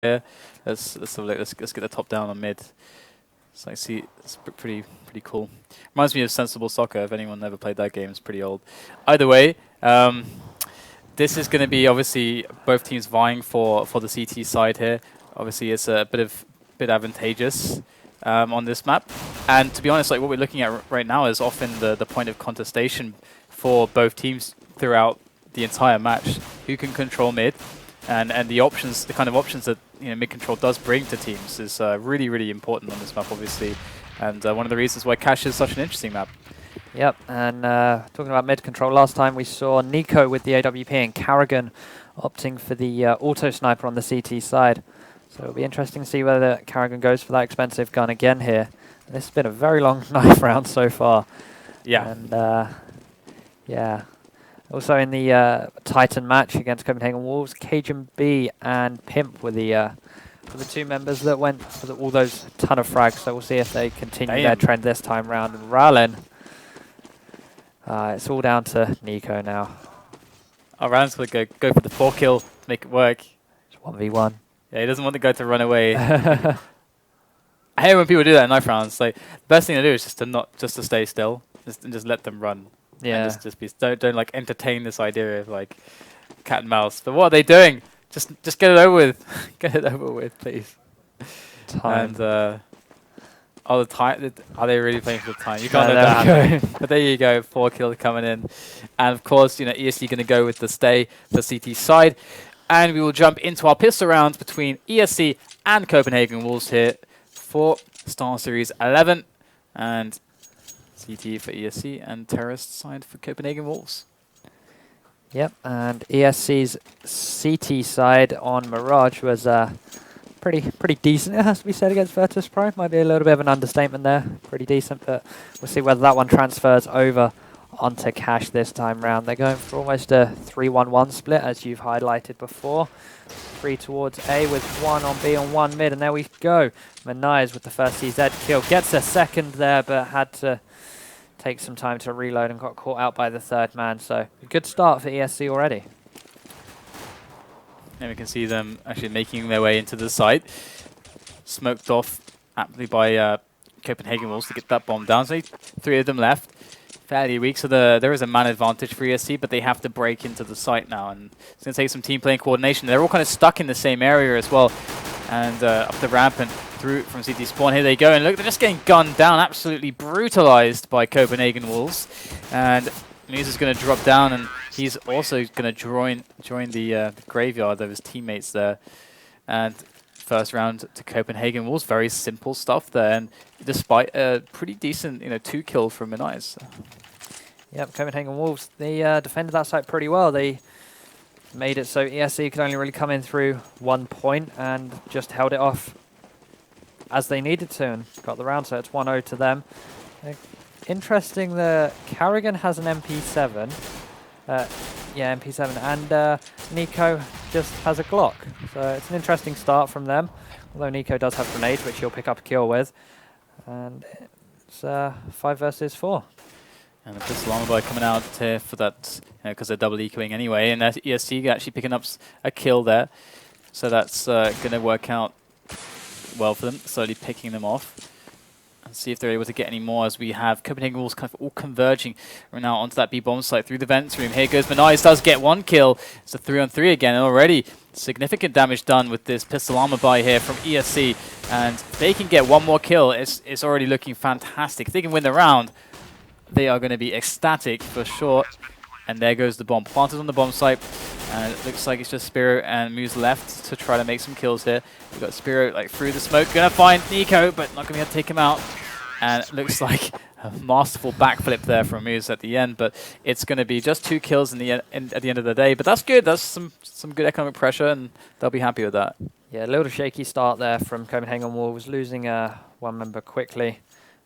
here. Let's have a look. Let's get the top down on mid. So I see it's pretty cool. Reminds me of Sensible Soccer. If anyone ever played that game, it's pretty old. Either way, this is going to be obviously both teams vying for the CT side here. Obviously, it's a bit advantageous on this map. And to be honest, like what we're looking at right now is often the point of contestation for both teams throughout the entire match. Who can control mid, and the options, the kind of options that mid control does bring to teams is really important on this map, obviously. And one of the reasons why Cache is such an interesting map. Yep, and talking about mid control, last time we saw Nico with the AWP and Carrigan opting for the auto sniper on the CT side. So it'll be interesting to see whether Carrigan goes for that expensive gun again here. And this has been a very long knife round so far. Yeah. And yeah. Also in the Titan match against Copenhagen Wolves, Cajun B and Pimp were the two members that went for all those ton of frags. So we'll see if they continue their trend this time round. And Rallen, it's all down to Nico now. Oh, Rallen's going to go for the 4 kill to make it work. It's 1v1. Yeah, he doesn't want the guy to run away. I hate when people do that in knife rounds. Like, the best thing to do is just to stay still, and just let them run. Yeah. And just be don't like entertain this idea of like cat and mouse. But what are they doing? Just get it over with. Get it over with, please. Time. And the time. Are they really playing for the time? You can't let that happen. But there you go, 4 kills coming in, and of course ESC going to go with the stay for CT side. And we will jump into our pistol rounds between ESC and Copenhagen Wolves here for StarSeries XI. And CT for ESC and Terrorist side for Copenhagen Wolves. Yep, and ESC's CT side on Mirage was pretty decent, it has to be said, against Virtus Pro. Might be a little bit of an understatement there. Pretty decent, but we'll see whether that one transfers over onto Cache this time round. They're going for almost a 3-1-1 split, as you've highlighted before. 3 towards A with 1 on B and 1 mid, and there we go. Manais with the first CZ kill. Gets a second there, but had to take some time to reload and got caught out by the third man. So a good start for ESC already. And we can see them actually making their way into the site. Smoked off aptly by Copenhagen Wolves to get that bomb down. So 3 of them left. Fairly weak, so there is a man advantage for ESC, but they have to break into the site now, and it's going to take some team play and coordination. They're all kind of stuck in the same area as well, and up the ramp and through from CT spawn. Here they go, and look, they're just getting gunned down, absolutely brutalized by Copenhagen Wolves. And Muse is going to drop down, and he's also going to join the graveyard of his teammates there. And first round to Copenhagen Wolves, very simple stuff there, and despite a pretty decent 2 kill from Manais. Yep, Copenhagen Wolves, they defended that site pretty well. They made it so ESC could only really come in through 1 point and just held it off as they needed to and got the round, so it's 1-0 to them. Interesting, the Carrigan has an MP7. Yeah, MP7, and Nico just has a Glock. So it's an interesting start from them, although Nico does have grenades, which he'll pick up a kill with. And it's 5 versus 4. And the pistol armor by coming out here for that, because they're double ecoing anyway, and ESC actually picking up a kill there. So that's going to work out well for them, slowly picking them off. And see if they're able to get any more, as we have Copenhagen Wolves kind of all converging right now onto that B-bomb site through the vents room. Here goes Manais, does get 1 kill. It's a 3-on-3 again, and already significant damage done with this pistol armor buy here from ESC. And if they can get 1 more kill, it's already looking fantastic. If they can win the round, they are going to be ecstatic for sure. And there goes the bomb. Planted on the bomb site. And it looks like it's just Spiro and Muse left to try to make some kills here. We've got Spiro like through the smoke. Going to find Nico, but not going to be able to take him out. And it looks like a masterful backflip there from Muse at the end. But it's going to be just 2 kills at the end of the day. But that's good. That's some good economic pressure, and they'll be happy with that. Yeah, a little shaky start there from Copenhagen Wolves, losing 1 member quickly.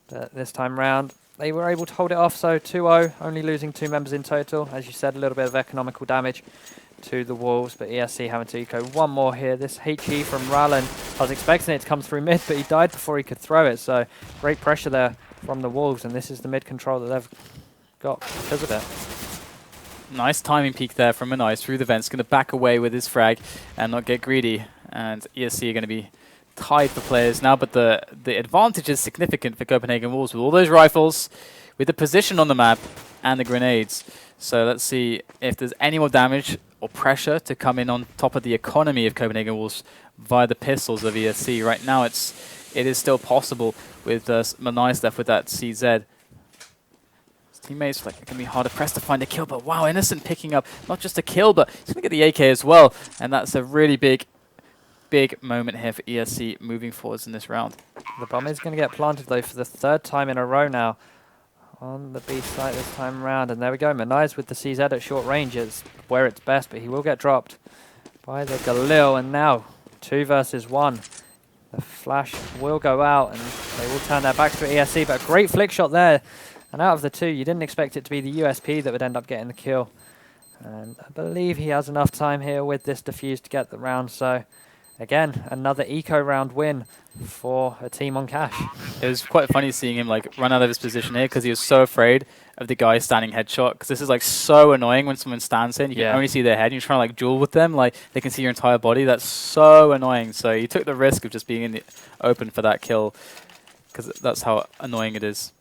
But this time round, they were able to hold it off, so 2-0, only losing 2 members in total. As you said, a little bit of economical damage to the Wolves, but ESC having to eco 1 more here. This HE from Rallen, I was expecting it to come through mid, but he died before he could throw it, so great pressure there from the Wolves, and this is the mid control that they've got because of it. Nice timing peek there from Manais through the vents, going to back away with his frag and not get greedy. and ESC are going to be tied for players now, but the advantage is significant for Copenhagen Wolves with all those rifles, with the position on the map, and the grenades. So let's see if there's any more damage or pressure to come in on top of the economy of Copenhagen Wolves via the pistols of ESC. Right now it is still possible with Manice left with that CZ. His teammates like, going to be harder pressed to find a kill, but wow, Innocent picking up not just a kill, but he's going to get the AK as well, and that's a really big moment here for ESC moving forwards in this round. The bomb is going to get planted though for the 3rd time in a row now on the B site this time around. And there we go, Manice with the CZ at short range is where it's best, but he will get dropped by the Galil. And now 2 versus 1. The flash will go out and they will turn their backs to ESC, but a great flick shot there. And out of the 2, you didn't expect it to be the USP that would end up getting the kill. And I believe he has enough time here with this defuse to get the round. So again, another eco round win for a team on cash. It was quite funny seeing him like run out of his position here because he was so afraid of the guy standing headshot, because this is like so annoying when someone stands in. You can only see their head and you're trying to like duel with them, like they can see your entire body. That's so annoying. So he took the risk of just being in the open for that kill because that's how annoying it is.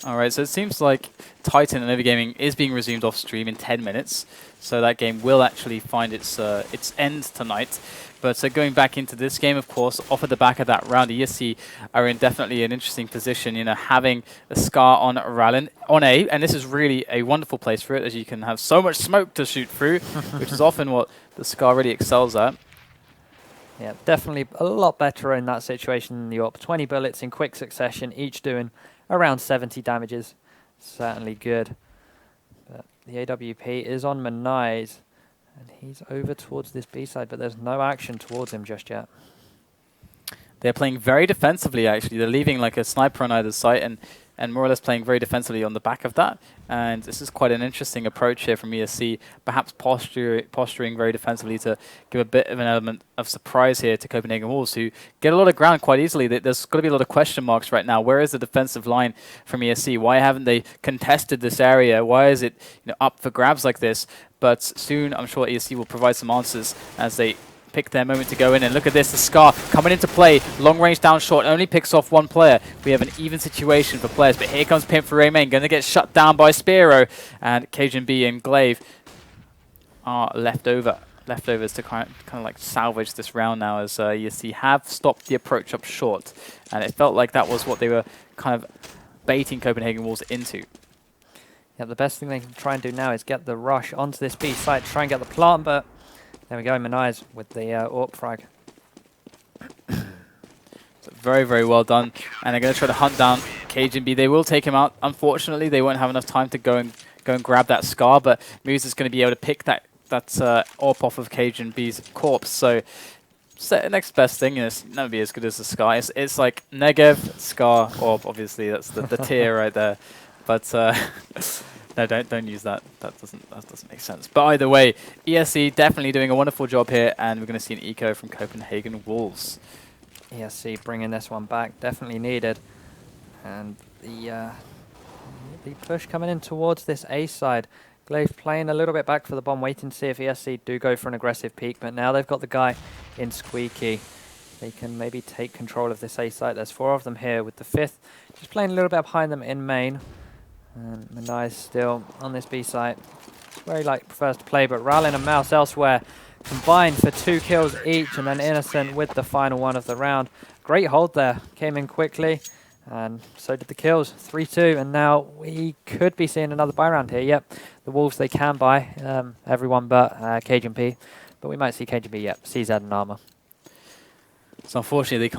Alright, so it seems like Titan and Overgaming is being resumed off stream in 10 minutes. So that game will actually find its end tonight. But going back into this game, of course, off at the back of that round, ESC are in definitely an interesting position, you know, having a Scar on Rallen on A, and this is really a wonderful place for it, as you can have so much smoke to shoot through, which is often what the Scar really excels at. Yeah, definitely a lot better in that situation than the AWP. 20 bullets in quick succession, each doing around 70 damages. Certainly good. But the AWP is on Manice, and he's over towards this B side, but there's no action towards him just yet. They're playing very defensively, actually. They're leaving like a sniper on either side and more or less playing very defensively on the back of that. And this is quite an interesting approach here from ESC, perhaps posturing very defensively to give a bit of an element of surprise here to Copenhagen Wolves, who get a lot of ground quite easily. There's got to be a lot of question marks right now. Where is the defensive line from ESC? Why haven't they contested this area? Why is it, you know, up for grabs like this? But soon, I'm sure ESC will provide some answers as they pick their moment to go in. And look at this, the Scar coming into play. Long range down short, only picks off one player. We have an even situation for players, but here comes Pimp for Rayman, going to get shut down by Spiro. And Cajun B and Glaive are leftovers to kind of like salvage this round now, as ESC have stopped the approach up short. And it felt like that was what they were kind of baiting Copenhagen Wolves into. Yeah, the best thing they can try and do now is get the rush onto this B site, try and get the plant, but there we go, Manice with the AWP frag. So very, very well done. And they're going to try to hunt down Cajun B. They will take him out. Unfortunately, they won't have enough time to go and grab that Scar, but Moose is going to be able to pick that AWP off of Cajun B's corpse. So next best thing is never be as good as the Scar. It's like Negev, Scar, AWP. Obviously, that's the tier right there. But no, don't use that. That doesn't make sense. But either way, ESC definitely doing a wonderful job here, and we're going to see an eco from Copenhagen Wolves. ESC bringing this one back, definitely needed. And the push coming in towards this A side. Glaive playing a little bit back for the bomb, waiting to see if ESC do go for an aggressive peek. But now they've got the guy in Squeaky. They can maybe take control of this A site. There's 4 of them here, with the 5th just playing a little bit behind them in main. And Manice still on this B site. It's where he prefers to play, but Rallen and Mouse elsewhere combined for 2 kills each, and then Innocent with the final one of the round. Great hold there, came in quickly, and so did the kills. 3-2, and now we could be seeing another buy round here. Yep, the Wolves, they can buy everyone but Cajun P, but we might see Cajun P, yep, CZ and Armor. So unfortunately, they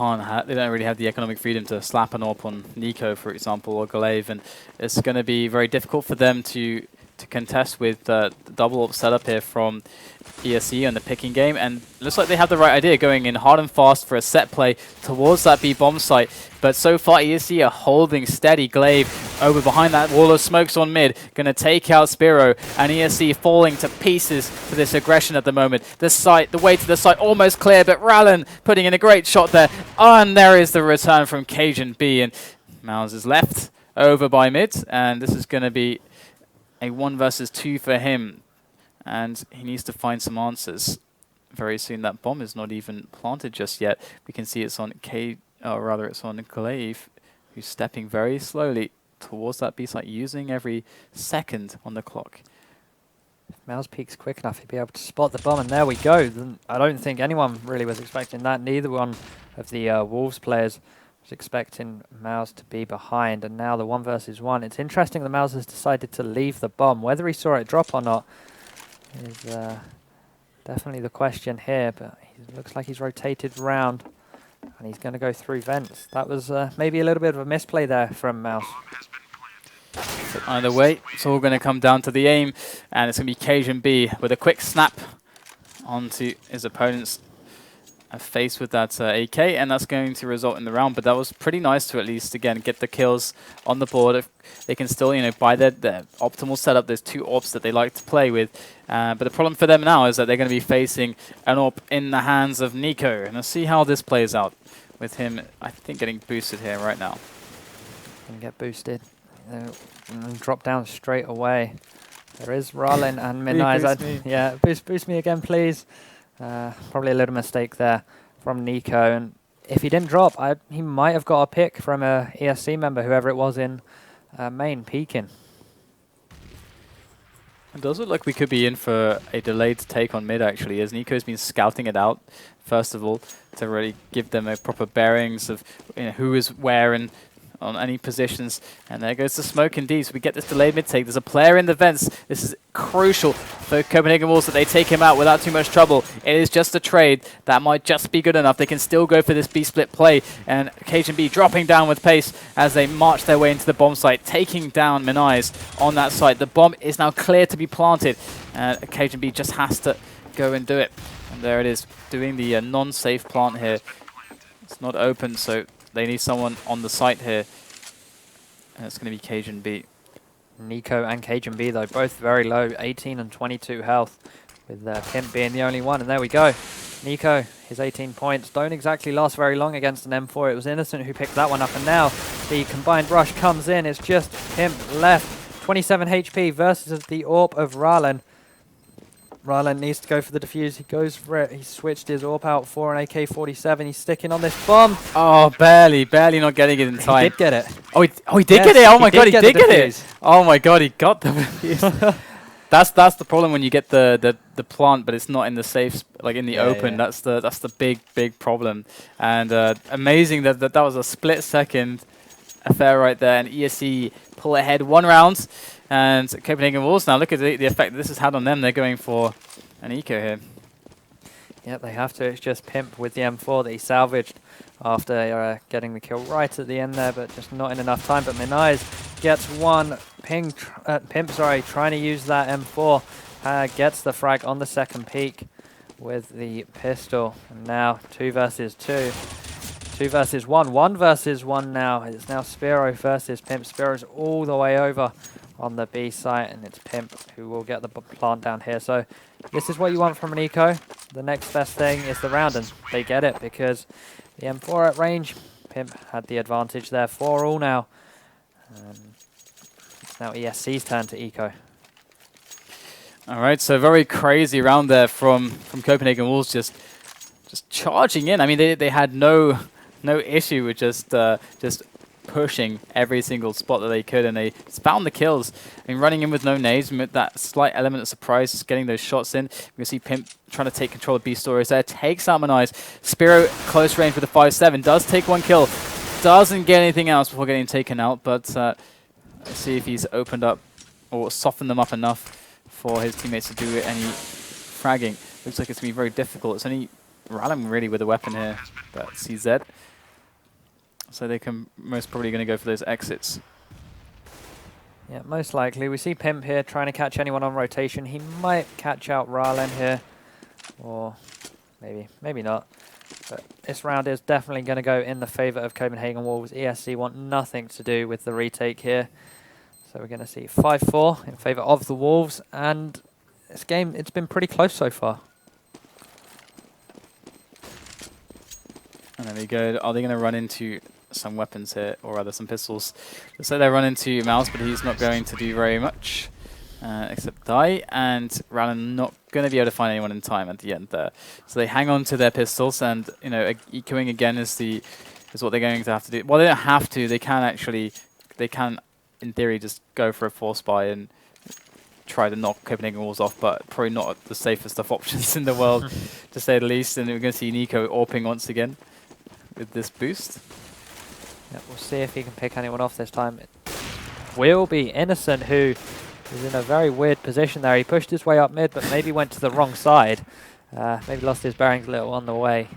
don't really have the economic freedom to slap an AWP on Nico, for example, or Glaive, and it's going to be very difficult for them to contest with the double AWP setup here from ESC on the picking game. And looks like they have the right idea, going in hard and fast for a set play towards that B bomb site. But so far, ESC are holding steady. Glaive over behind that wall of smokes on mid, going to take out Spiro, and ESC falling to pieces for this aggression at the moment. The way to the site almost clear, but Rallen putting in a great shot there. And there is the return from Cajun B, and Mouse is left over by mid, and this is going to be a 1 versus 2 for him, and he needs to find some answers. very soon. That bomb is not even planted just yet. We can see it's on it's on Glaive, who's stepping very slowly towards that B site, using every second on the clock. If Mouse peaks quick enough, he'd be able to spot the bomb, and there we go. I don't think anyone really was expecting that. Neither one of the Wolves players was expecting Mouse to be behind, and now the 1 versus 1. It's interesting that Mouse has decided to leave the bomb. Whether he saw it drop or not is definitely the question here, but it looks like he's rotated round, and he's going to go through vents. That was maybe a little bit of a misplay there from Mouse. But either way, it's all going to come down to the aim, and it's going to be Cajun B with a quick snap onto his opponent's face with that AK, and that's going to result in the round. But that was pretty nice to at least, again, get the kills on the board. If they can still, by their optimal setup, there's 2 AWPs that they like to play with. But the problem for them now is that they're going to be facing an AWP in the hands of Nico. And let's see how this plays out with him, I think, getting boosted here right now. Can get boosted. And drop down straight away. There is Ralin and Minai. Yeah, boost me again, please. Probably a little mistake there from Nico. And if he didn't drop, he might have got a pick from a ESC member, whoever it was in main, peeking. It does look like we could be in for a delayed take on mid, actually, as Nico's been scouting it out, first of all, to really give them a proper bearings of who is where and on any positions. And there goes the smoke indeed. So we get this delayed mid-take. There's a player in the vents. This is crucial for Copenhagen Wolves that they take him out without too much trouble. It is just a trade. That might just be good enough. They can still go for this B-split play. And Cajun B dropping down with pace as they march their way into the bomb site, taking down Minais on that site. The bomb is now clear to be planted. Cajun B just has to go and do it. And there it is, doing the non-safe plant here. It's not open, so they need someone on the site here. And it's going to be Cajun B. Nico and Cajun B, though, both very low, 18 and 22 health, with Pimp being the only one. And there we go. Nico, his 18 points, don't exactly last very long against an M4. It was Innocent who picked that one up. And now the combined rush comes in. It's just Pimp left. 27 HP versus the AWP of Ralin. Ralin needs to go for the defuse. He goes for it. He switched his AWP out for an AK-47. He's sticking on this bomb. Oh, barely not getting it in time. He did get it. Oh, he did get it. Oh my god, he did get it. Oh my god, he got the defuse. That's the problem when you get the plant, but it's not in the safe, like in the open. Yeah. That's the big problem. And amazing that was a split second affair right there. And ESC pull ahead 1 round. And Copenhagen Wolves now, look at the effect this has had on them. They're going for an eco here. Yep, they have to. It's just Pimp with the M4 that he salvaged after getting the kill right at the end there, but just not in enough time. But Minais gets one. Pimp, trying to use that M4. Gets the frag on the second peak with the pistol. And now 2 versus 2. 2 versus 1. 1 versus 1 now. It's now Spiro versus Pimp. Spiro's all the way over on the B site, and it's Pimp who will get the plant down here. So this is what you want from an eco. The next best thing is the round, and they get it because the M4 at range, Pimp had the advantage there. 4-all now. It's now ESC's turn to eco. All right, so very crazy round there from Copenhagen Wolves, just charging in. I mean, they had no issue with just pushing every single spot that they could, and they found the kills. I mean, running in with no nades, with that slight element of surprise, just getting those shots in. We can see Pimp trying to take control of B stories there, takes out Minais. Spiro close range with a 5-7, does take 1 kill, doesn't get anything else before getting taken out, but let's see if he's opened up or softened them up enough for his teammates to do any fragging. Looks like it's going to be very difficult. It's only Ralin really with a weapon here, but CZ. So they can most probably going to go for those exits. Yeah, most likely. We see Pimp here trying to catch anyone on rotation. He might catch out Ralin here, or maybe not. But this round is definitely going to go in the favor of Copenhagen Wolves. ESC want nothing to do with the retake here. So we're going to see 5-4 in favor of the Wolves. And this game, it's been pretty close so far. And there we go. Are they going to run into some weapons here, or rather some pistols? Looks like they run into Mouse, but he's not going to do very much, except die, and Rallen not going to be able to find anyone in time at the end there. So they hang on to their pistols, and you know, ecoing again is what they're going to have to do. Well, they don't have to. They can in theory just go for a force buy and try to knock Copenhagen walls off, but probably not the safest of options in the world, to say the least. And we're going to see Nico AWPing once again with this boost. Yeah, we'll see if he can pick anyone off this time. It will be Innocent, who is in a very weird position there. He pushed his way up mid, but maybe went to the wrong side. Maybe lost his bearings a little on the way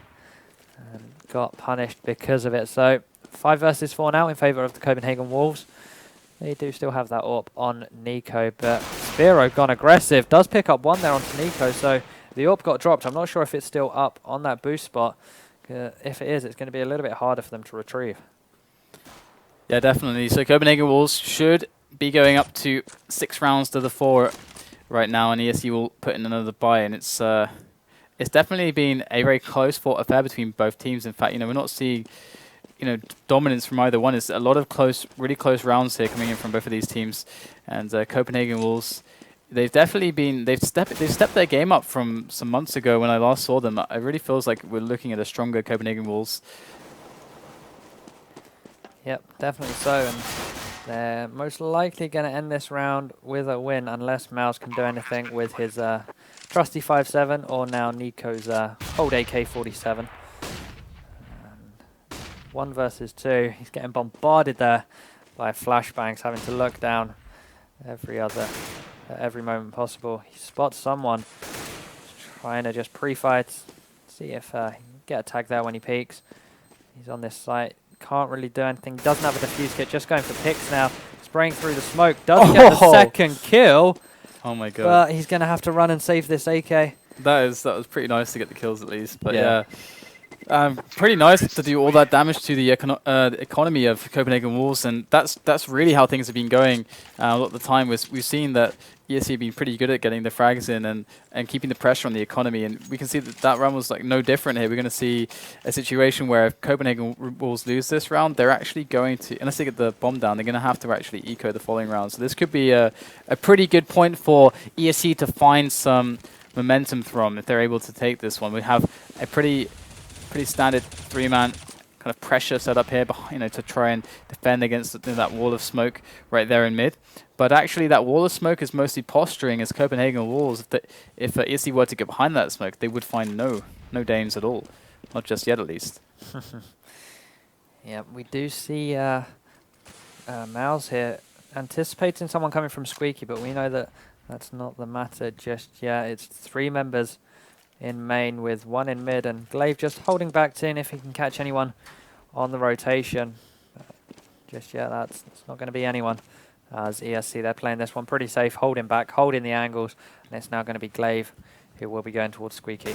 and got punished because of it. So 5 versus 4 now in favour of the Copenhagen Wolves. They do still have that AWP on Nico, but Spiro gone aggressive. Does pick up one there onto Nico, so the AWP got dropped. I'm not sure if it's still up on that boost spot. If it is, it's going to be a little bit harder for them to retrieve. Yeah, definitely. So Copenhagen Wolves should be going up to 6 rounds to the 4 right now, and ESC will put in another buy, and it's definitely been a very close fought affair between both teams. In fact, you know, we're not seeing dominance from either one. It's a lot of really close rounds here coming in from both of these teams, and Copenhagen Wolves, they've stepped their game up from some months ago when I last saw them. It really feels like we're looking at a stronger Copenhagen Wolves. Yep, definitely so, and they're most likely going to end this round with a win unless Mouse can do anything with his trusty 5.7 or now Nico's old AK-47. 1 versus 2. He's getting bombarded there by flashbangs, having to look down every moment possible. He spots someone, trying to just pre-fight, see if he can get a tag there when he peeks. He's on this site, can't really do anything. Doesn't have a defuse kit, just going for picks now. Spraying through the smoke, does get the second kill. Oh my god! But he's going to have to run and save this AK. That was pretty nice to get the kills at least, but yeah. Pretty nice to do all that damage to the economy of Copenhagen Wolves, and that's really how things have been going a lot of the time. We've seen that ESC have been pretty good at getting the frags in and keeping the pressure on the economy, and we can see that round was like no different here. We're going to see a situation where if Copenhagen Wolves lose this round, they're actually going to, unless they get the bomb down, they're going to have to actually eco the following round. So this could be a pretty good point for ESC to find some momentum from if they're able to take this one. We have a pretty standard 3-man kind of pressure set up here, to try and defend against that wall of smoke right there in mid. But actually, that wall of smoke is mostly posturing as Copenhagen Wolves. If ESC were to get behind that smoke, they would find no Danes at all, not just yet at least. Yeah, we do see Mouse here anticipating someone coming from Squeaky, but we know that that's not the matter just yet. It's 3 members in main with 1 in mid, and Glaive just holding back Tin if he can catch anyone on the rotation. Just yet, that's not going to be anyone. As ESC, they're playing this one pretty safe, holding back, holding the angles, and it's now going to be Glaive who will be going towards Squeaky.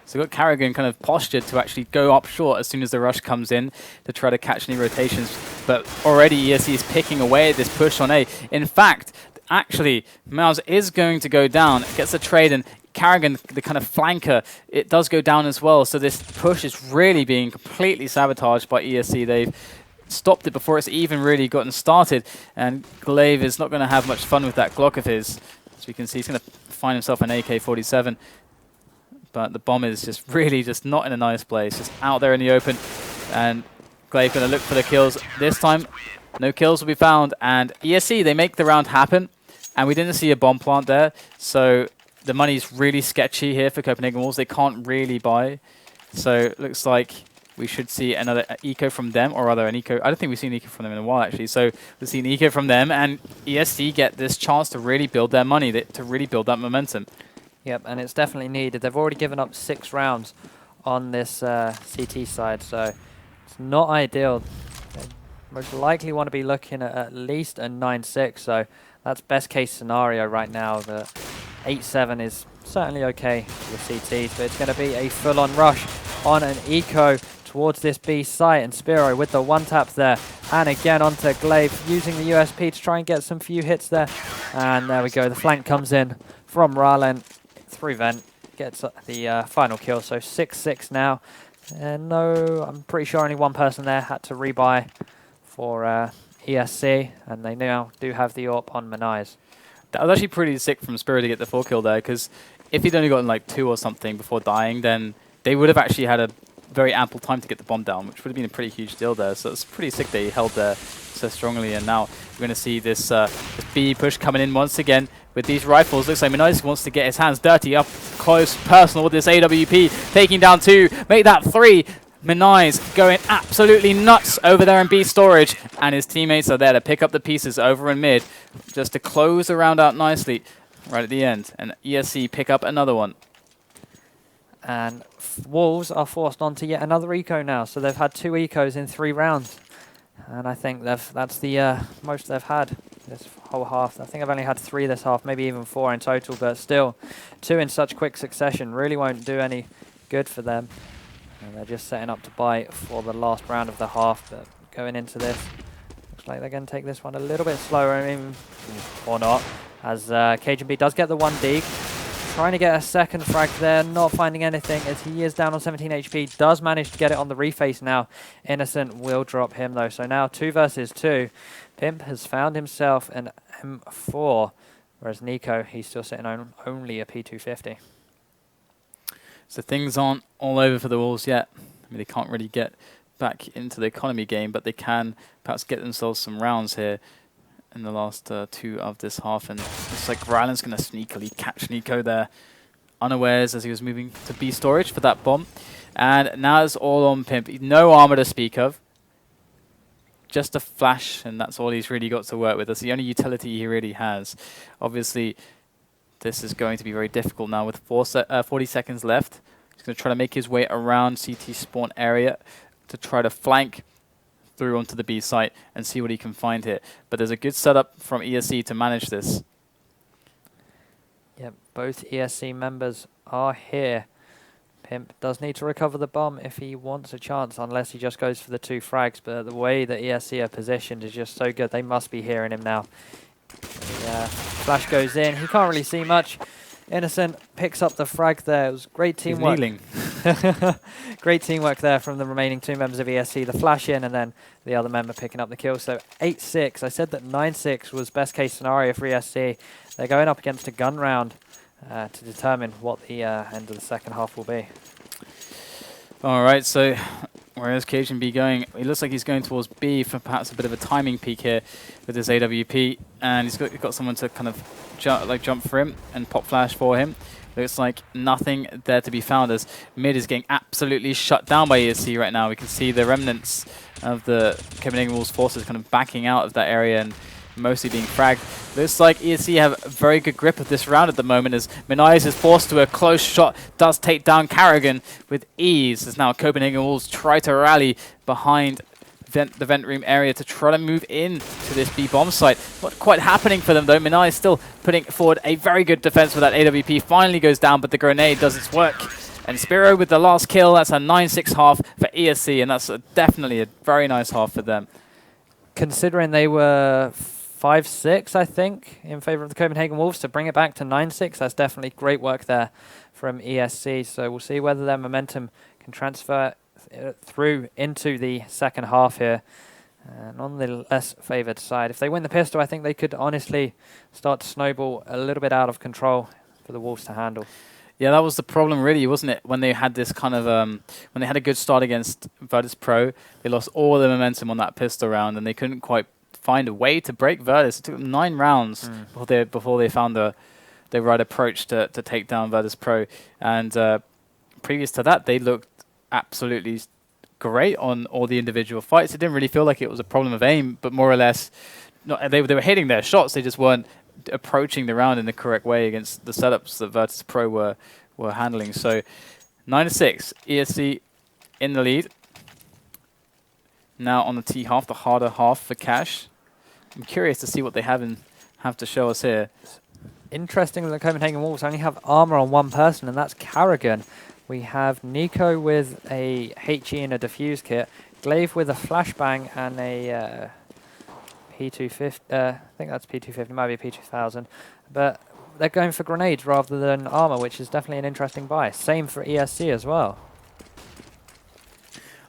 So we've got Carrigan kind of postured to actually go up short as soon as the rush comes in to try to catch any rotations, but already ESC is picking away at this push on A. In fact, actually, Mouse is going to go down, gets a trade, and Carrigan, the kind of flanker, it does go down as well. So this push is really being completely sabotaged by ESC. They've stopped it before it's even really gotten started. And Glaive is not going to have much fun with that Glock of his. As you can see, he's going to find himself an AK-47. But the bomb is just really just not in a nice place. Just out there in the open. And Glaive going to look for the kills. This time, no kills will be found. And ESC, they make the round happen. And we didn't see a bomb plant there. So the money's really sketchy here for Copenhagen Wolves. They can't really buy. So it looks like we should see another eco from them, or rather an eco. I don't think we've seen an eco from them in a while, actually. So we'll see an eco from them, and ESC get this chance to really build their money, to really build that momentum. Yep, and it's definitely needed. They've already given up 6 rounds on this CT side, so it's not ideal. They most likely want to be looking at least a 9-6, so that's best case scenario right now. The 8-7 is certainly okay for the CTs, but it's going to be a full-on rush on an eco towards this B site, and Spiro with the 1-tap there, and again onto Glaive using the USP to try and get some few hits there, and there we go. The flank comes in from Ralen through vent, gets the final kill, so 6-6 now. And no, I'm pretty sure only one person there had to rebuy for ESC, and they now do have the AWP on Manais. That was actually pretty sick from Spirit to get the 4 kill there, because if he'd only gotten like 2 or something before dying, then they would have actually had a very ample time to get the bomb down, which would have been a pretty huge deal there. So it's pretty sick they held there so strongly. And now we're going to see this, this B push coming in once again with these rifles. Looks like Minais wants to get his hands dirty, up close, personal with this AWP, taking down 2, make that 3. Minais going absolutely nuts over there in B storage, and his teammates are there to pick up the pieces over in mid, just to close the round out nicely right at the end. And ESC pick up another one. And Wolves are forced onto yet another eco now, so they've had 2 ecos in 3 rounds. And I think that's the most they've had this whole half. I think I've only had 3 this half, maybe even 4 in total, but still 2 in such quick succession really won't do any good for them. And they're just setting up to buy for the last round of the half, but going into this, looks like they're going to take this one a little bit slower, I mean, or not, as KGB does get the 1D. Trying to get a second frag there, not finding anything as he is down on 17 HP, does manage to get it on the reface now. Innocent will drop him though, so now 2 versus 2. Pimp has found himself an M4, whereas Nico, he's still sitting on only a P250. So things aren't all over for the Wolves yet. I mean, they can't really get back into the economy game, but they can perhaps get themselves some rounds here in the last 2 of this half. And it's like Ryland's going to sneakily catch Nico there, unawares as he was moving to B storage for that bomb. And now it's all on Pimp. No armor to speak of. Just a flash, and that's all he's really got to work with. That's the only utility he really has. Obviously, this is going to be very difficult now with 40 seconds left. He's going to try to make his way around CT spawn area to try to flank through onto the B site and see what he can find here. But there's a good setup from ESC to manage this. Yep, both ESC members are here. Pimp does need to recover the bomb if he wants a chance, unless he just goes for the 2 frags. But the way that ESC are positioned is just so good. They must be hearing him now. Flash goes in. He can't really see much. Innocent picks up the frag there. It was great teamwork. He's kneeling. Great teamwork there from the remaining 2 members of ESC. The flash in and then the other member picking up the kill. So 8-6. I said that 9-6 was best case scenario for ESC. They're going up against a gun round to determine what the end of the second half will be. All right, so where is KGB going? It looks like he's going towards B for perhaps a bit of a timing peak here with his AWP, and he's got someone to kind of jump for him and pop flash for him. Looks like nothing there to be found as mid is getting absolutely shut down by ESC right now. We can see the remnants of the Copenhagen Wolves forces kind of backing out of that area and mostly being fragged. Looks like ESC have a very good grip of this round at the moment as Minais is forced to a close shot, does take down Carrigan with ease as now Copenhagen Wolves try to rally behind the vent room area to try to move in to this B bomb site. Not quite happening for them though. Minais still putting forward a very good defense with that AWP. Finally goes down, but the grenade does its work. And Spiro with the last kill, that's a 9-6 half for ESC, and that's definitely a very nice half for them. Considering they were 5-6, I think, in favor of the Copenhagen Wolves, to bring it back to 9-6, that's definitely great work there from ESC. So we'll see whether their momentum can transfer through into the second half here. And on the less favoured side, if they win the pistol, I think they could honestly start to snowball a little bit out of control for the Wolves to handle. Yeah, that was the problem really, wasn't it? When they had this kind of, when they had a good start against Virtus Pro, they lost all the momentum on that pistol round and they couldn't quite find a way to break Virtus. It took them 9 rounds before they found the right approach to take down Virtus Pro. And previous to that, they looked absolutely great on all the individual fights. It didn't really feel like it was a problem of aim, but more or less, they were hitting their shots. They just weren't approaching the round in the correct way against the setups that Virtus Pro were handling. So 9-6, ESC in the lead. Now on the T half, the harder half for Cash. I'm curious to see what they have to show us here. Interesting that the Copenhagen Wolves only have armor on one person, and that's Carrigan. We have Nico with a HE and a defuse kit, Glaive with a flashbang and a P250. I think that's P250, might be P2000. But they're going for grenades rather than armor, which is definitely an interesting buy. Same for ESC as well.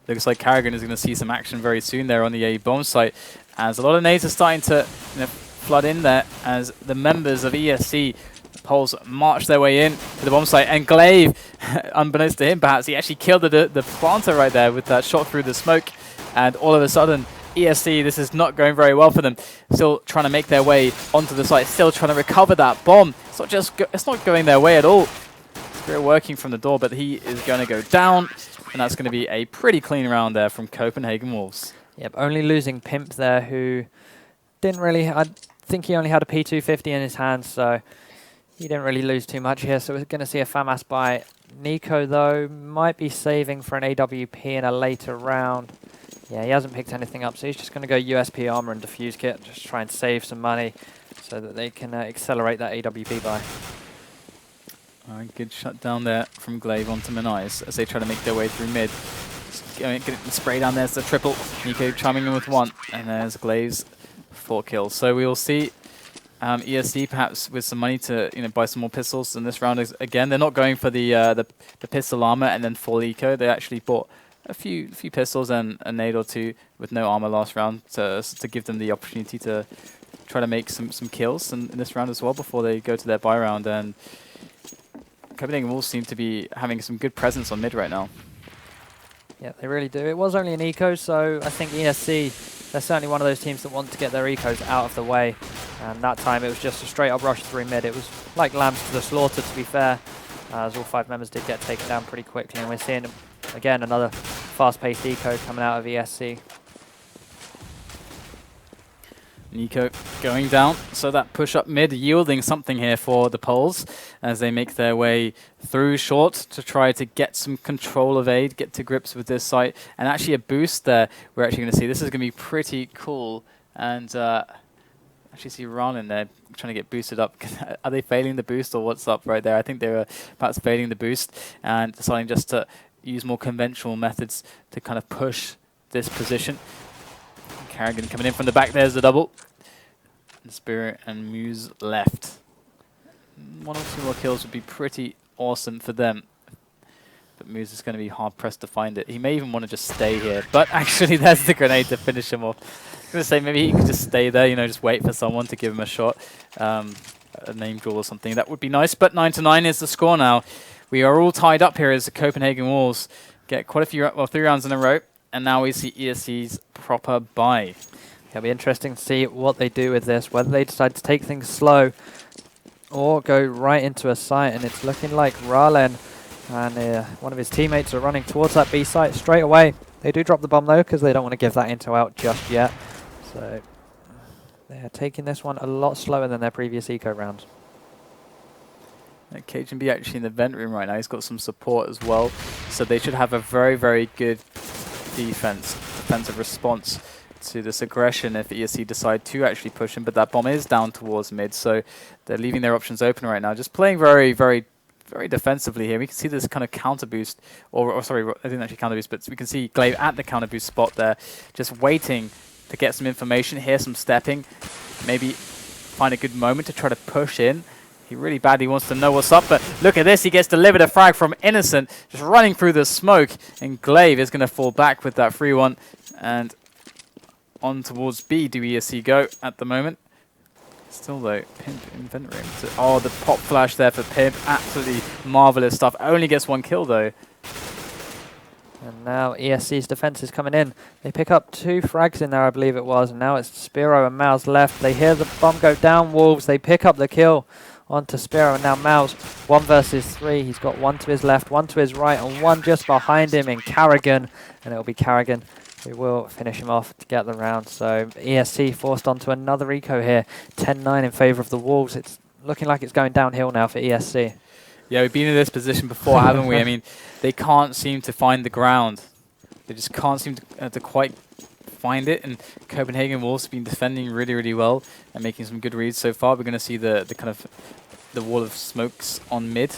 Looks like Carrigan is going to see some action very soon there on the A bomb site, as a lot of nades are starting to flood in there as the members of ESC Poles march their way in to the bomb site, and Glaive, unbeknownst to him perhaps, he actually killed the planter right there with that shot through the smoke, and all of a sudden ESC, this is not going very well for them. Still trying to make their way onto the site, still trying to recover that bomb. It's not going their way at all. Spirit working from the door, but he is going to go down, and that's going to be a pretty clean round there from Copenhagen Wolves. Yep, only losing Pimp there, who didn't really, I think he only had a P250 in his hands, so he didn't really lose too much here. So we're going to see a FAMAS by Nico, though. Might be saving for an AWP in a later round. Yeah, he hasn't picked anything up, so he's just going to go USP armor and defuse kit, just try and save some money so that they can accelerate that AWP buy. Good shut down there from Glaive onto Manice as they try to make their way through mid. Getting the spray down there, it's the triple. Nico chiming in with 1, and there's Glaive's 4 kills. So we will see ESC perhaps with some money to buy some more pistols in this round. Again, they're not going for the pistol armor and then full eco. They actually bought a few pistols and a nade or 2 with no armor last round to give them the opportunity to try to make some kills in this round as well before they go to their buy round. And Copenhagen Wolves seem to be having some good presence on mid right now. Yeah, they really do. It was only an eco, so I think ESC, they're certainly one of those teams that want to get their ecos out of the way. And that time it was just a straight up rush through mid. It was like lambs to the slaughter, to be fair, as all 5 members did get taken down pretty quickly. And we're seeing, again, another fast-paced eco coming out of ESC. Nico going down, so that push up mid yielding something here for the Poles as they make their way through short to try to get some control of aid, get to grips with this site, and actually a boost there we're actually going to see. This is going to be pretty cool, and actually see Ron in there trying to get boosted up. Are they failing the boost or what's up right there? I think they were perhaps failing the boost and deciding just to use more conventional methods to kind of push this position. Carrigan coming in from the back, there's the double. And Spirit and Muse left. 1 or 2 more kills would be pretty awesome for them. But Muse is going to be hard pressed to find it. He may even want to just stay here, but actually there's the grenade to finish him off. I was going to say maybe he could just stay there, just wait for someone to give him a shot. A name draw or something, that would be nice. But 9-9 is the score now. We are all tied up here as the Copenhagen Wolves get quite a few, 3 rounds in a row. And now we see ESC's proper buy. It'll be interesting to see what they do with this, whether they decide to take things slow or go right into a site. And it's looking like Ralen and one of his teammates are running towards that B site straight away. They do drop the bomb though, because they don't want to give that intel out just yet. So they're taking this one a lot slower than their previous eco rounds. Cajun B actually in the vent room right now. He's got some support as well. So they should have a very, very good defensive response to this aggression if ESC decide to actually push him. But that bomb is down towards mid, so they're leaving their options open right now. Just playing very, very, very defensively here. We can see this kind of counter boost, or sorry, I didn't actually counter boost, but we can see Glaive at the counter boost spot there, just waiting to get some information, hear some stepping, maybe find a good moment to try to push in. He really badly wants to know what's up, but look at this. He gets delivered a frag from Innocent, just running through the smoke, and Glaive is going to fall back with that free one. And on towards B do ESC go at the moment. Still though, Pimp in vent room. Oh, the pop flash there for Pimp. Absolutely marvelous stuff. Only gets 1 kill though. And now ESC's defense is coming in. They pick up 2 frags in there, I believe it was, and now it's Spiro and Mouse left. They hear the bomb go down, Wolves. They pick up the kill onto Spiro, and now Mouse 1 versus 3. He's got 1 to his left, 1 to his right, and 1 just behind him in Carrigan. And it'll be Carrigan who will finish him off to get the round. So ESC forced onto another eco here. 10-9 in favour of the Wolves. It's looking like it's going downhill now for ESC. Yeah, we've been in this position before, haven't we? I mean, they can't seem to find the ground. They just can't seem to quite find it. And Copenhagen Wolves have been defending really, really well and making some good reads so far. We're going to see the kind of the wall of smokes on mid.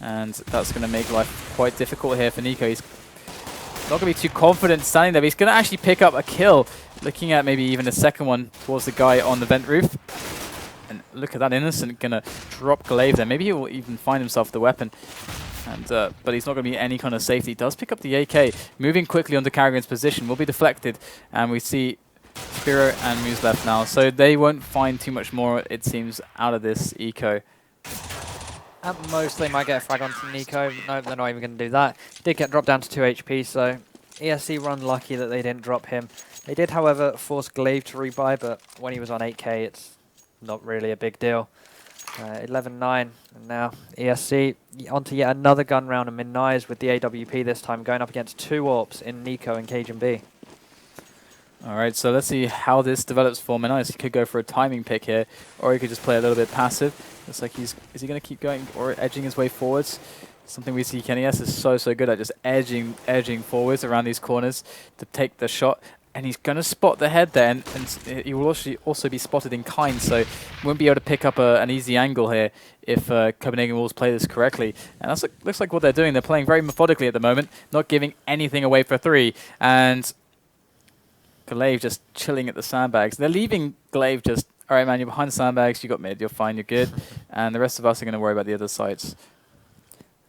And that's going to make life quite difficult here for Nico. He's not going to be too confident standing there, but he's going to actually pick up a kill, looking at maybe even a second one towards the guy on the vent roof. And look at that, Innocent going to drop Glaive there. Maybe he will even find himself the weapon. And but he's not going to be any kind of safety. He does pick up the AK, moving quickly onto Carrigan's position, will be deflected. And we see Spiro and Muse left now, so they won't find too much more, it seems, out of this eco. At most, they might get a frag onto Nico. No, they're not even going to do that. He did get dropped down to 2 HP, so ESC were unlucky that they didn't drop him. They did, however, force Glaive to rebuy, but when he was on 8k, it's not really a big deal. 11-9, and now ESC onto yet another gun round and Minai's with the AWP this time, going up against 2 AWPs in Nico and Cajun B. Alright, so let's see how this develops for Minais. He could go for a timing pick here, or he could just play a little bit passive. Looks like is he going to keep going or edging his way forwards? Something we see Kenny S is so good at, just edging forwards around these corners to take the shot. And he's going to spot the head there, and he will also be spotted in kind, so he won't be able to pick up an easy angle here if Copenhagen Wolves play this correctly. And that's looks like what they're doing. They're playing very methodically at the moment, not giving anything away for 3. And Glaive just chilling at the sandbags. They're leaving Glaive just, all right, man, you're behind the sandbags, you got mid, you're fine, you're good. And the rest of us are going to worry about the other sites.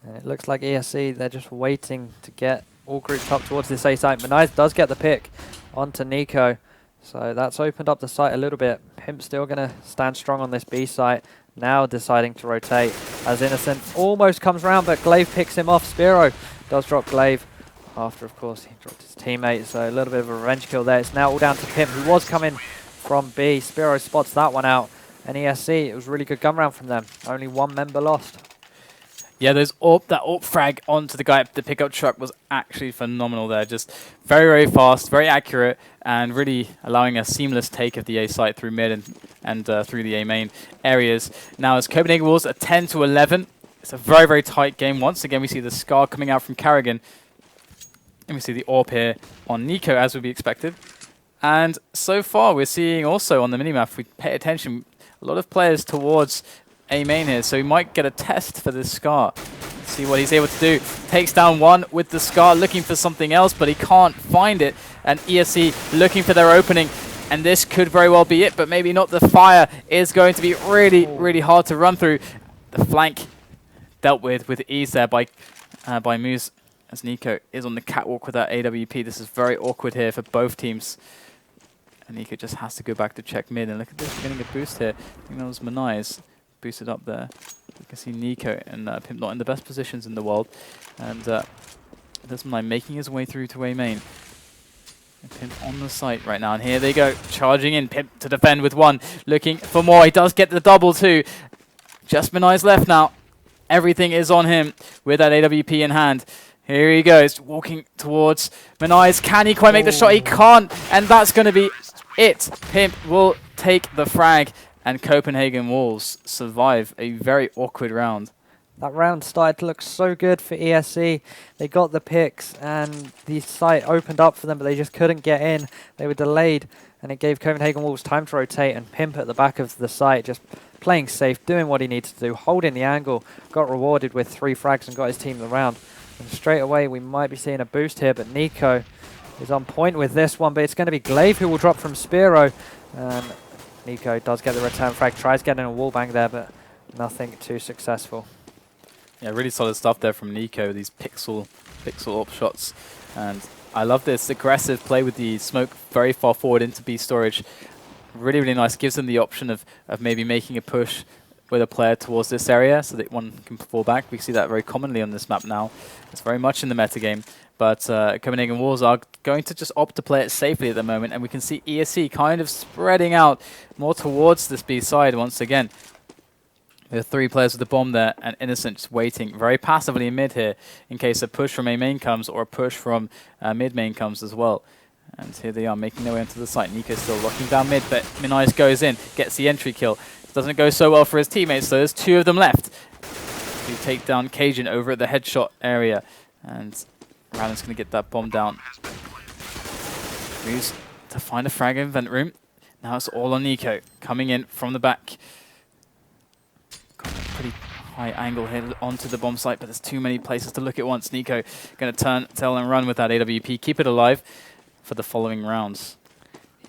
And it looks like ESC, they're just waiting to get all grouped up towards this A site. Minais does get the pick onto Nico, so that's opened up the site a little bit. Pimp still going to stand strong on this B site, now deciding to rotate as Innocent almost comes round, but Glaive picks him off. Spiro does drop Glaive after, of course, he dropped his teammate, so a little bit of a revenge kill there. It's now all down to Pimp, who was coming from B. Spiro spots that one out, and ESC, it was a really good gun round from them. Only 1 member lost. Yeah, that AWP frag onto the guy at the pickup truck was actually phenomenal there. Just very fast, very accurate, and really allowing a seamless take of the A site through mid and through the A main areas. Now, as Copenhagen Wolves are 10-11, it's a very tight game. Once again, we see the Scar coming out from Carrigan, and we see the AWP here on Nico, as would be expected. And so far, we're seeing also on the minimap, if we pay attention, a lot of players towards A main here, so we might get a test for this Scar. Let's see what he's able to do. Takes down 1 with the Scar, looking for something else, but he can't find it. And ESC looking for their opening, and this could very well be it, but maybe not. The fire is going to be really hard to run through. The flank dealt with ease there by Moose, as Nico is on the catwalk with that AWP. This is very awkward here for both teams. And Nico just has to go back to check mid, and look at this, getting a boost here. I think that was Minai's. Boosted up there. You can see Nico and Pimp not in the best positions in the world, and there's Minai making his way through to A main. And Pimp on the site right now, and here they go, charging in. Pimp to defend with 1, looking for more. He does get the double too. Just Minai's left now. Everything is on him with that AWP in hand. Here he goes, walking towards Minai's. Can he quite make the shot? He can't, and that's going to be it. Pimp will take the frag, and Copenhagen Wolves survive a very awkward round. That round started to look so good for ESC. They got the picks, and the site opened up for them, but they just couldn't get in. They were delayed, and it gave Copenhagen Wolves time to rotate, and Pimp at the back of the site just playing safe, doing what he needs to do, holding the angle, got rewarded with 3 frags and got his team the round. And straight away, we might be seeing a boost here, but Nico is on point with this one, but it's going to be Glaive who will drop from Spiro. And Nico does get the return frag, tries getting a wallbang there, but nothing too successful. Yeah, really solid stuff there from Nico, these pixel AWP shots. And I love this aggressive play with the smoke very far forward into B storage. Really nice. Gives them the option of maybe making a push with a player towards this area so that one can fall back. We see that very commonly on this map now. It's very much in the metagame. But Copenhagen Wolves are going to just opt to play it safely at the moment, and we can see ESC kind of spreading out more towards this B side once again. There are 3 players with the bomb there, and Innocent just waiting very passively in mid here in case a push from A main comes or a push from mid main comes as well. And here they are making their way onto the site. Nico's still locking down mid, but Minais goes in, gets the entry kill. Doesn't go so well for his teammates, so there's 2 of them left. We take down Cajun over at the headshot area, and Rallen's going to get that bomb down. Moves to find a frag in vent room. Now it's all on Nico, coming in from the back. Got a pretty high angle here onto the bomb site, but there's too many places to look at once. Nico going to turn, tail and run with that AWP. Keep it alive for the following rounds.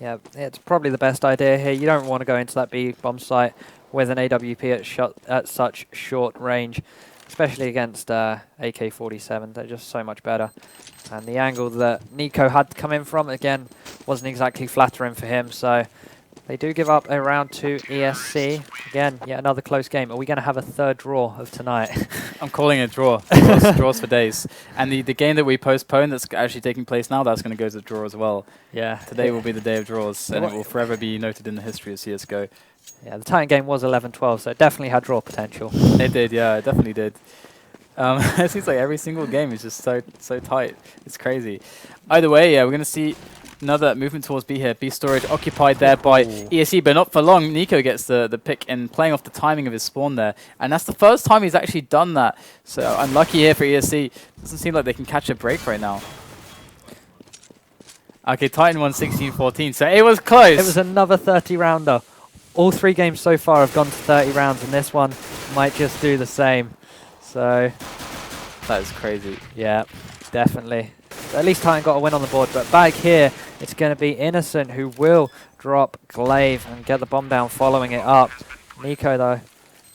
Yeah, it's probably the best idea here. You don't want to go into that B bomb site with an AWP at such short range. especially against AK-47. They're just so much better. And the angle that Nico had to come in from, again, wasn't exactly flattering for him. So they do give up a round to ESC. Again, yet another close game. Are we going to have a third draw of tonight? I'm calling it draw. Draws for days. And the game that we postponed that's actually taking place now, that's going to go to the draw as well. Yeah. Today will be the day of draws, and it will forever be noted in the history of CSGO. Yeah, the Titan game was 11-12, so it definitely had draw potential. It did, yeah, it definitely did. It seems like every single game is just so tight. It's crazy. Either way, yeah, we're going to see another movement towards B here. B storage occupied there by ESC, but not for long. Nico gets the pick and playing off the timing of his spawn there. And that's the first time he's actually done that. So unlucky here for ESC. Doesn't seem like they can catch a break right now. Okay, Titan won 16-14, so it was close. It was another 30-rounder. All 3 games so far have gone to 30 rounds, and this one might just do the same. So that is crazy. Yeah, definitely. So at least Titan got a win on the board, but back here, it's going to be Innocent who will drop Glaive and get the bomb down following it up. Nico, though,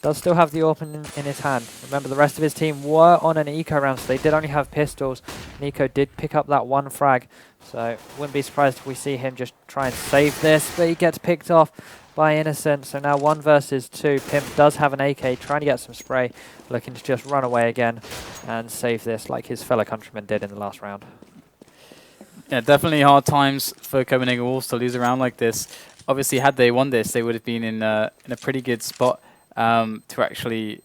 does still have the AWP in his hand. Remember, the rest of his team were on an eco round, so they did only have pistols. Nico did pick up that 1 frag, so wouldn't be surprised if we see him just try and save this, but he gets picked off by Innocent. So now 1 versus 2. Pimp does have an AK, trying to get some spray, looking to just run away again and save this like his fellow countrymen did in the last round. Yeah, definitely hard times for Copenhagen Wolves to lose a round like this. Obviously, had they won this, they would have been in a pretty good spot to actually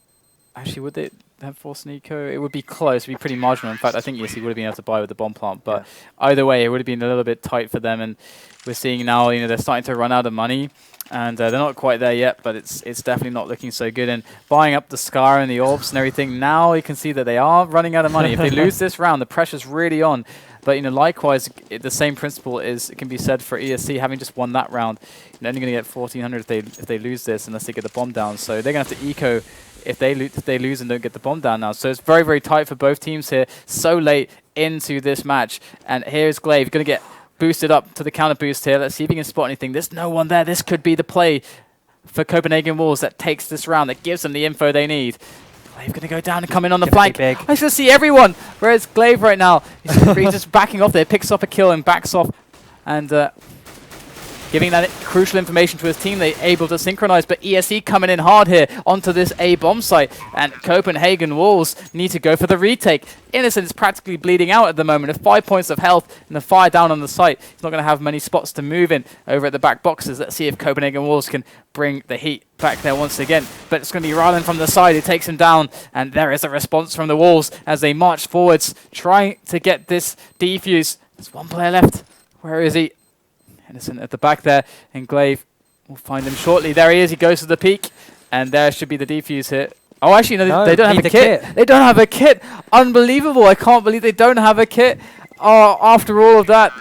would they have forced Nico? It would be close, it would be pretty marginal. In fact, I think yes, he would have been able to buy with the bomb plant, but either way, it would have been a little bit tight for them. And we're seeing now, they're starting to run out of money. And they're not quite there yet, but it's definitely not looking so good. And buying up the Scar and the orbs and everything, now you can see that they are running out of money. If they lose this round, the pressure's really on. But likewise, the same principle can be said for ESC, having just won that round. You're only going to get 1,400 if they lose this, unless they get the bomb down. So they're going to have to eco if they lose and don't get the bomb down now. So it's very, very tight for both teams here. So late into this match, and here's Glaive going to get boosted up to the counter boost here. Let's see if he can spot anything. There's no one there. This could be the play for Copenhagen Wolves that takes this round, that gives them the info they need. Glaive going to go down and come in on the flank. I just want to see everyone. Where's Glaive right now? He's just backing off there, picks up a kill and backs off. And giving that crucial information to his team, they're able to synchronize. But ESC coming in hard here onto this A bomb site. And Copenhagen Wolves need to go for the retake. Innocent is practically bleeding out at the moment with 5 points of health and the fire down on the site. He's not going to have many spots to move in over at the back boxes. Let's see if Copenhagen Wolves can bring the heat back there once again. But it's going to be Rylan from the side who takes him down. And there is a response from the Wolves as they march forwards, trying to get this defuse. There's 1 player left. Where is he? Innocent at the back there, and Glaive will find him shortly. There he is. He goes to the peak, and there should be the defuse here. Oh, actually, no, they don't have a kit. They don't have a kit. Unbelievable. I can't believe they don't have a kit. Oh, after all of that,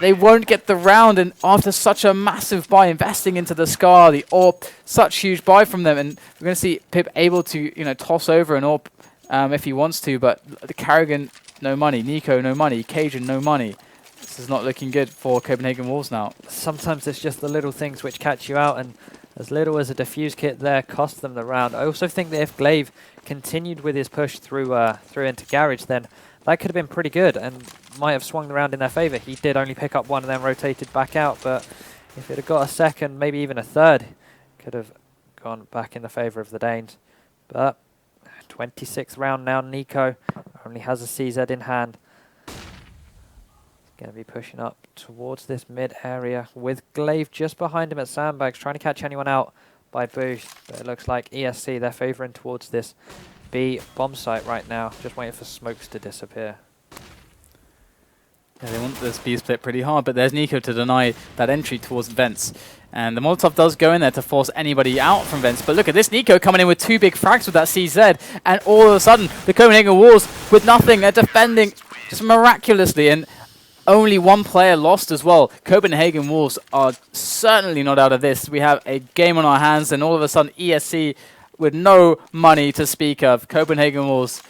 they won't get the round, and after such a massive buy, investing into the Scar, the AWP, such huge buy from them, and we're going to see Pip able to, toss over an AWP if he wants to, but the Carrigan, no money. Nico, no money. Cajun, no money. This is not looking good for Copenhagen Wolves now. Sometimes it's just the little things which catch you out, and as little as a defuse kit there cost them the round. I also think that if Glaive continued with his push through into Garage, then that could have been pretty good and might have swung the round in their favour. He did only pick up 1 and then rotated back out, but if it had got a second, maybe even a third, could have gone back in the favour of the Danes. But 26th round now, Nico only has a CZ in hand. Going to be pushing up towards this mid area with Glaive just behind him at sandbags, trying to catch anyone out by boost. But it looks like ESC, they're favouring towards this B bomb site right now, just waiting for smokes to disappear. Yeah, they want this B split pretty hard, but there's Nico to deny that entry towards vents. And the Molotov does go in there to force anybody out from vents. But look at this, Nico coming in with 2 big frags with that CZ. And all of a sudden, the Copenhagen Wolves with nothing, they're defending just miraculously. And only 1 player lost as well. Copenhagen Wolves are certainly not out of this. We have a game on our hands, and all of a sudden ESC with no money to speak of. Copenhagen Wolves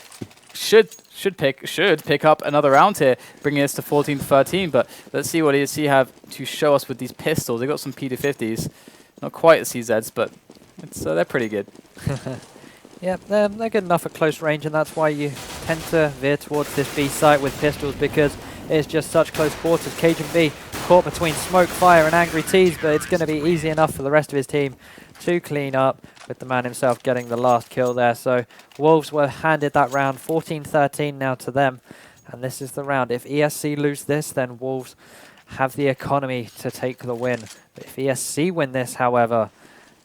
should pick up another round here, bringing us to 14-13. But let's see what ESC have to show us with these pistols. They got some P250s, not quite the CZs, but they're pretty good. Yep, they're good enough at close range, and that's why you tend to veer towards this B site with pistols, because it's just such close quarters. Cajun B caught between Smoke, Fire, and Angry Tees, but it's going to be easy enough for the rest of his team to clean up, with the man himself getting the last kill there. So Wolves were handed that round, 14-13 now to them, and this is the round. If ESC lose this, then Wolves have the economy to take the win. But if ESC win this, however,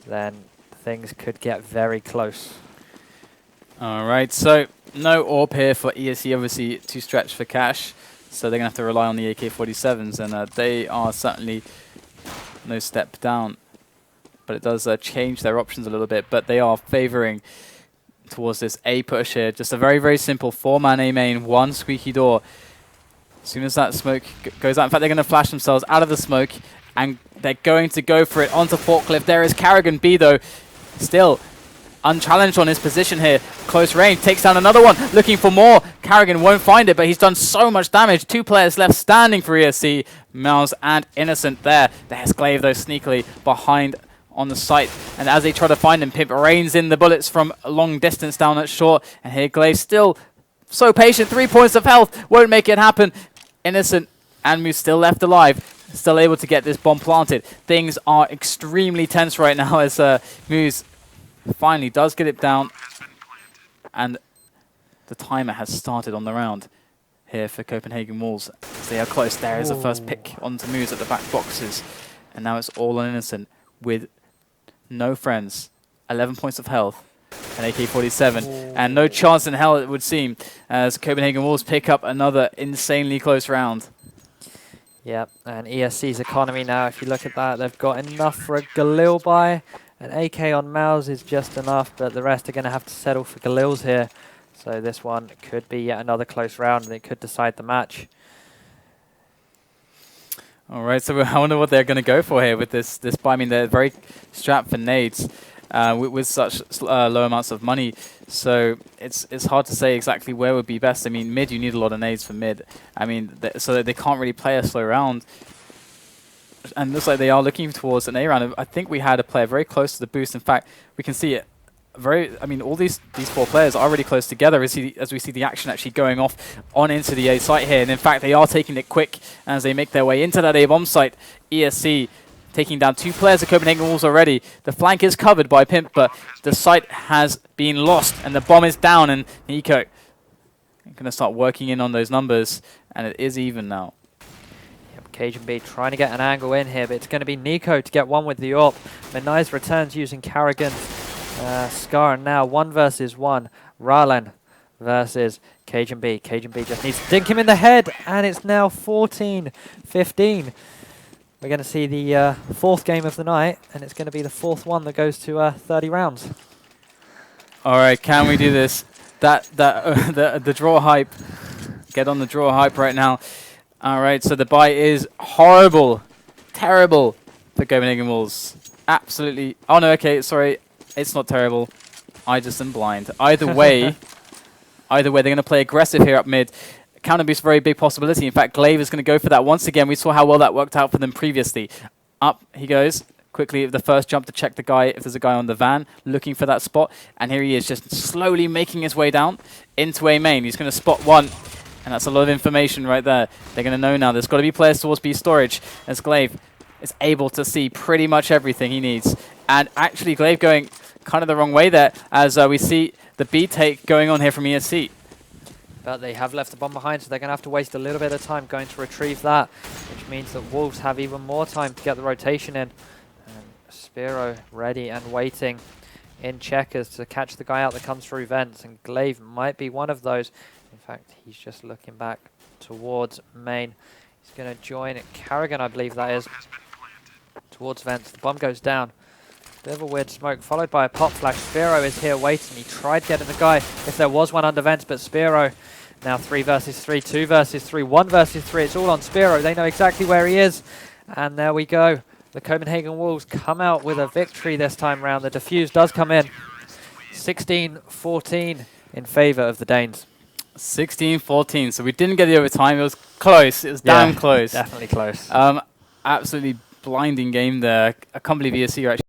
then things could get very close. All right, so no AWP here for ESC, obviously too stretched for cash, so they're going to have to rely on the AK-47s, and they are certainly no step down. But it does change their options a little bit, but they are favouring towards this A push here. Just a very, very simple 4-man A main, 1 squeaky door. As soon as that smoke goes out, in fact, they're going to flash themselves out of the smoke, and they're going to go for it onto Forklift. There is Carrigan B, though, still unchallenged on his position here. Close range, takes down another one, looking for more. Carrigan won't find it, but he's done so much damage. 2 players left standing for ESC, Mouse and Innocent there. There's Glaive, though, sneakily behind on the site. And as they try to find him, Pimp rains in the bullets from a long distance down at short. And here Glaive still so patient, 3 points of health, won't make it happen. Innocent and Moose still left alive, still able to get this bomb planted. Things are extremely tense right now as Moose finally does get it down, and the timer has started on the round here for Copenhagen Wolves. They are close. There is the first pick onto Moose at the back boxes, and now it's all on Innocent with no friends, 11 points of health, an AK-47, and no chance in hell, it would seem, as Copenhagen Wolves pick up another insanely close round. Yep, and ESC's economy now, if you look at that, they've got enough for a Galil buy. An AK on Mouse is just enough, but the rest are going to have to settle for Galils here. So this one could be yet another close round, and it could decide the match. All right, so I wonder what they're going to go for here with this buy. I mean, they're very strapped for nades with such low amounts of money. So it's hard to say exactly where would be best. I mean, mid, you need a lot of nades for mid. I mean, so that they can't really play a slow round. And it looks like they are looking towards an A round. I think we had a player very close to the boost. In fact, we can see it I mean, all these 4 players are really close together as we see the action actually going off on into the A site here. And in fact, they are taking it quick as they make their way into that A bomb site. ESC taking down 2 players of Copenhagen Wolves already. The flank is covered by Pimp, but the site has been lost and the bomb is down. And Nico going to start working in on those numbers, and it is even now. Cajun B trying to get an angle in here, but it's going to be Nico to get one with the AWP. Menai's returns using Carrigan. Scar, and now 1 versus 1. Ralen versus Cajun B. Cajun B just needs to dink him in the head, and it's now 14-15. We're going to see the 4th game of the night, and it's going to be the 4th one that goes to 30 rounds. All right, can we do this? The draw hype. Get on the draw hype right now. All right, so the buy is horrible, terrible for Copenhagen Wolves. Absolutely. Oh no, okay, sorry, it's not terrible. I just am blind. Either way, they're going to play aggressive here up mid. Counter boost, very big possibility. In fact, Glaive is going to go for that once again. We saw how well that worked out for them previously. Up he goes quickly. The first jump to check the guy, if there's a guy on the van, looking for that spot. And here he is, just slowly making his way down into A main. He's going to spot one. And that's a lot of information right there. They're going to know now. There's got to be players towards B storage, as Glaive is able to see pretty much everything he needs. And actually, Glaive going kind of the wrong way there, as we see the B take going on here from ESC. But they have left the bomb behind, so they're going to have to waste a little bit of time going to retrieve that, which means that Wolves have even more time to get the rotation in. And Spiro ready and waiting in checkers to catch the guy out that comes through vents, and Glaive might be one of those. In fact, he's just looking back towards main. He's going to join Carrigan, I believe that is, towards vents. The bomb goes down. Bit of a weird smoke, followed by a pop flash. Spiro is here waiting. He tried getting the guy if there was one under vents, but Spiro now 3 versus 3, 2 versus 3, 1 versus 3. It's all on Spiro. They know exactly where he is. And there we go. The Copenhagen Wolves come out with a victory this time round. The defuse does come in. 16-14 in favour of the Danes. 16-14, so we didn't get the overtime. It was close. It was damn close. Definitely close. Absolutely blinding game there. I can't believe ESC are actually